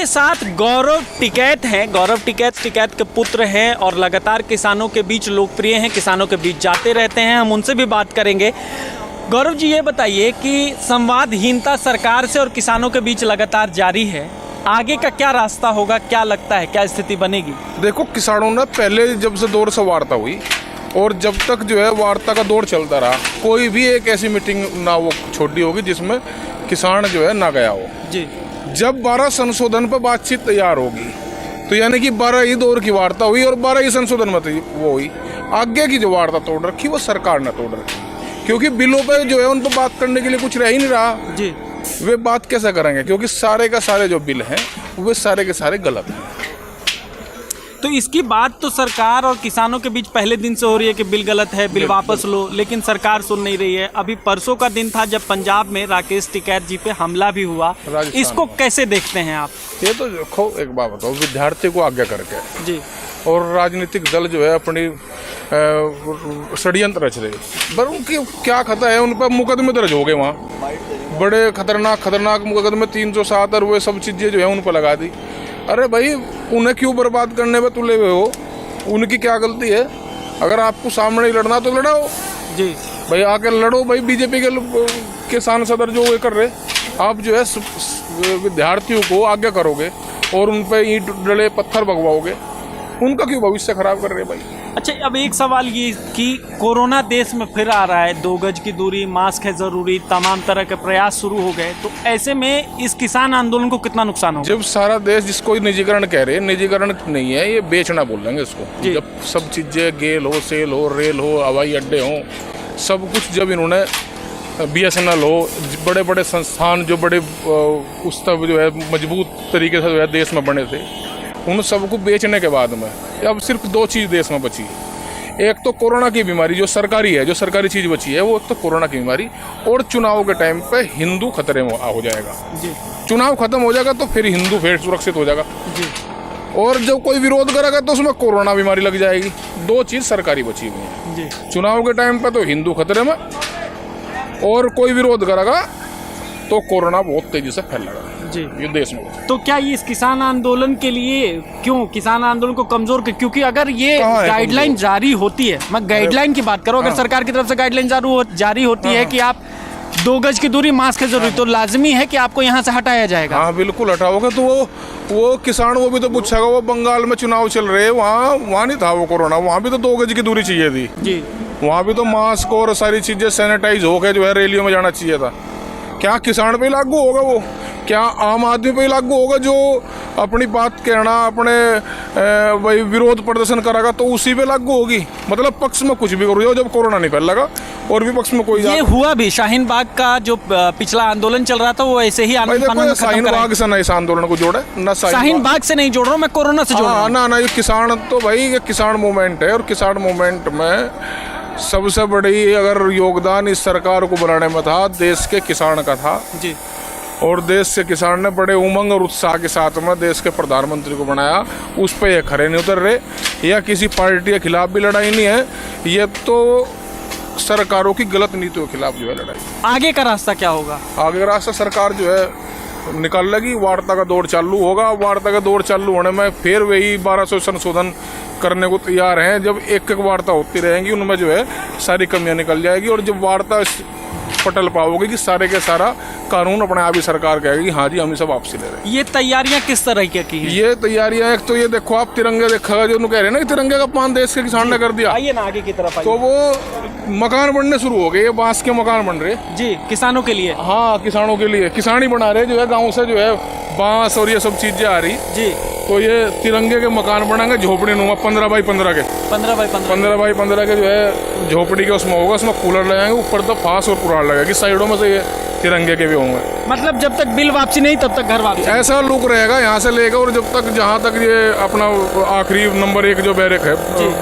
हमारे साथ गौरव टिकैत हैं। गौरव टिकैत के पुत्र हैं और लगातार किसानों के बीच लोकप्रिय हैं, किसानों के बीच जाते रहते हैं। हम उनसे भी बात करेंगे। गौरव जी, ये बताइए कि संवादहीनता सरकार से और किसानों के बीच लगातार जारी है, आगे का क्या रास्ता होगा, क्या लगता है, क्या स्थिति बनेगी? देखो, किसानों ने पहले जब से दौर से वार्ता हुई और जब तक जो है वार्ता का दौर चलता रहा, कोई भी एक ऐसी मीटिंग ना वो छोटी होगी जिसमें किसान जो है ना गया हो जी। जब 12 संशोधन पर बातचीत तैयार होगी तो यानी कि 12 ही दौर की वार्ता हुई और 12 ही संशोधन में वो हुई। आगे की जो वार्ता तोड़ रखी वो सरकार ने तोड़ रखी, क्योंकि बिलों पे जो है उन पर बात करने के लिए कुछ रह ही नहीं रहा जी। वे बात कैसे करेंगे, क्योंकि सारे का सारे जो बिल हैं वे सारे के सारे गलत हैं। तो इसकी बात तो सरकार और किसानों के बीच पहले दिन से हो रही है कि बिल गलत है, बिल वापस लो, लेकिन सरकार सुन नहीं रही है। अभी परसों का दिन था जब पंजाब में राकेश टिकैत जी पे हमला भी हुआ, इसको कैसे देखते हैं आप? ये तो देखो, एक बात बताओ, विद्यार्थी को आज्ञा करके जी और राजनीतिक दल जो है अपनी षड्यंत्र रच रहे, पर उनकी क्या खता है? उन पर मुकदमे दर्ज हो गए, वहाँ बड़े खतरनाक मुकदमे 307 और वो सब चीज़ें जो है उन पर लगा दी। अरे भाई, उन्हें क्यों बर्बाद करने पे तुले हुए हो? उनकी क्या गलती है? अगर आपको सामने ही लड़ना तो लड़ाओ जी भाई, आके लड़ो भाई। बीजेपी के सांसद जो ये कर रहे, आप जो है विद्यार्थियों को आज्ञा करोगे और उन पे ईंट डले पत्थर भगवाओगे, उनका क्यों भविष्य खराब कर रहे भाई? अच्छा, अब एक सवाल ये कि कोरोना देश में फिर आ रहा है, 2 गज की दूरी, मास्क है जरूरी, तमाम तरह के प्रयास शुरू हो गए, तो ऐसे में इस किसान आंदोलन को कितना नुकसान होगा? जब सारा देश जिसको निजीकरण कह रहे हैं, निजीकरण नहीं है ये, बेचना बोल देंगे इसको। जब सब चीजें गेल हो, सेल हो, रेल हो, हवाई अड्डे हो, सब कुछ जब इन्होंने BSNL हो, बड़े बड़े संस्थान जो बड़े उस तब जो है मजबूत तरीके से जो है देश में बने थे, उन सबको बेचने के बाद में अब सिर्फ 2 चीज़ देश में बची है। एक तो कोरोना की बीमारी जो सरकारी है, जो सरकारी चीज़ बची है वो तो कोरोना की बीमारी, और चुनाव के टाइम पे हिंदू खतरे में हो जाएगा जी। चुनाव खत्म हो जाएगा तो फिर हिंदू फिर सुरक्षित हो जाएगा जी। और जब कोई विरोध करेगा तो उसमें कोरोना बीमारी लग जाएगी। 2 चीज़ सरकारी बची हुई है जी। चुनाव के टाइम पे तो हिंदू खतरे में, और कोई विरोध करेगा तो कोरोना बहुत तेजी से फैलेगा जी ये देश में। तो क्या ये इस किसान आंदोलन के लिए, क्यों किसान आंदोलन को कमजोर, क्योंकि अगर ये गाइडलाइन जारी होती है, मैं गाइडलाइन की बात करूं, अगर सरकार की तरफ से गाइडलाइन जारी होती है कि आप 2 गज की दूरी, मास्क है जरूरी, तो लाजमी है कि आपको यहाँ से हटाया जाएगा। हाँ बिल्कुल हटाओगे तो वो किसान वो भी तो पूछेगा। वो बंगाल में चुनाव चल रहे, वहाँ नहीं था वो कोरोना, वहाँ भी तो 2 गज की दूरी चाहिए थी जी। वहाँ भी तो मास्क और सारी चीजें सैनिटाइज होकर जो है रैलियों में जाना चाहिए था। क्या किसान पे लागू होगा वो? क्या आम आदमी पे लागू होगा जो अपनी बात कहना, अपने भाई विरोध प्रदर्शन करेगा तो उसी पे लागू होगी? मतलब पक्ष में कुछ भी करो जब कोरोना नहीं फैलेगा, और विपक्ष में कोई। ये हुआ भी शाहीन बाग का जो पिछला आंदोलन चल रहा था, वो ऐसे ही शाहीन बाग से ना इस आंदोलन को जोड़े ना, शाहीन बाग से नहीं जोड़ रहा हूँ मैं, कोरोना से जोड़ रहा हूँ ना। ये किसान तो भाई ये किसान मूवमेंट है, और किसान मूवमेंट में सबसे बड़ी अगर योगदान इस सरकार को बनाने में था, देश के किसान का था जी। और देश के किसान ने बड़े उमंग और उत्साह के साथ में देश के प्रधानमंत्री को बनाया। उस पर ये खड़े नहीं उतर रहे, या किसी पार्टी के खिलाफ भी लड़ाई नहीं है, ये तो सरकारों की गलत नीतियों के खिलाफ जो है लड़ाई। आगे का रास्ता क्या होगा? आगे का रास्ता सरकार जो है निकाल लेगी, वार्ता का दौर चालू होगा। वार्ता का दौर चालू होने में फिर वही 1200 संशोधन करने को तैयार हैं। जब एक वार्ता होती रहेंगी उनमें जो है सारी कमियां निकल जाएगी, और जब वार्ता पटल पाओगे कि सारे के सारा कानून अपने आप ही सरकार कहेगी कि हाँ जी हम ही सब वापसी ले रहे हैं। ये तैयारियां किस तरह की हैं? ये तैयारियां, एक तो ये देखो आप तिरंगे देखा, जो कह रहे हैं ना कि तिरंगे का अपमान देश के किसान ने कर दिया। आइए ना आगे की तरफ आइए। तो वो मकान बनने शुरू हो गए, बांस के मकान बन रहे जी किसानों के लिए। हाँ किसानों के लिए, किसान ही बना रहे जो है, गाँव से जो है बांस और ये सब चीजें आ रही जी। तो ये तिरंगे के मकान बनेंगे झोपड़ी नुमा, 15 बाई 15 के, 15 बाई 15 के जो है झोपड़ी के उसमें होगा, उसमें कूलर लगाएंगे, ऊपर तो फांस और कुराड़ लगेगी, साइडों में से ये तिरंगे के भी होंगे। मतलब जब तक बिल वापसी नहीं तब तक घर वापसी, ऐसा लुक रहेगा यहाँ से लेकर, और जब तक जहाँ तक ये अपना आखिरी नंबर 1 जो बैरिक है,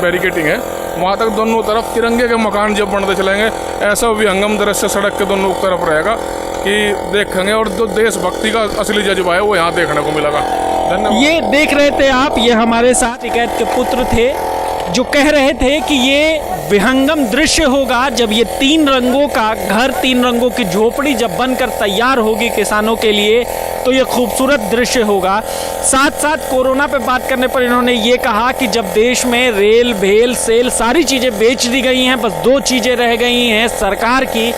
बैरिकेटिंग है, वहाँ तक दोनों तरफ तिरंगे के मकान जब बनते चलेंगे, ऐसा विहंगम दृश्य सड़क के दोनों तरफ रहेगा कि देखेंगे, और जो देशभक्ति का असली जज्बा है वो यहाँ देखने को मिलेगा। ये देख रहे थे आप, ये हमारे साथ टिकैत के पुत्र थे जो कह रहे थे कि ये विहंगम दृश्य होगा जब ये 3 रंगों का घर, 3 रंगों की झोपड़ी जब बनकर तैयार होगी किसानों के लिए, तो ये खूबसूरत दृश्य होगा। साथ साथ कोरोना पे बात करने पर इन्होंने ये कहा कि जब देश में रेल, भेल, सेल सारी चीज़ें बेच दी गई हैं, बस 2 चीज़ें रह गई हैं सरकार की,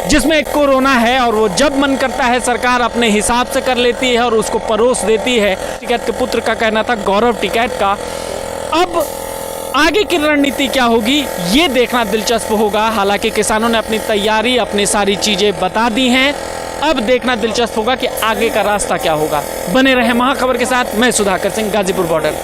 जिसमें एक कोरोना है, और वो जब मन करता है सरकार अपने हिसाब से कर लेती है और उसको परोस देती है। टिकैत के पुत्र का कहना था, गौरव टिकैत का। अब आगे की रणनीति क्या होगी ये देखना दिलचस्प होगा। हालांकि किसानों ने अपनी तैयारी, अपनी सारी चीज़ें बता दी हैं। अब देखना दिलचस्प होगा कि आगे का रास्ता क्या होगा। बने रहे महाखबर के साथ, मैं सुधाकर सिंह, गाजीपुर बॉर्डर।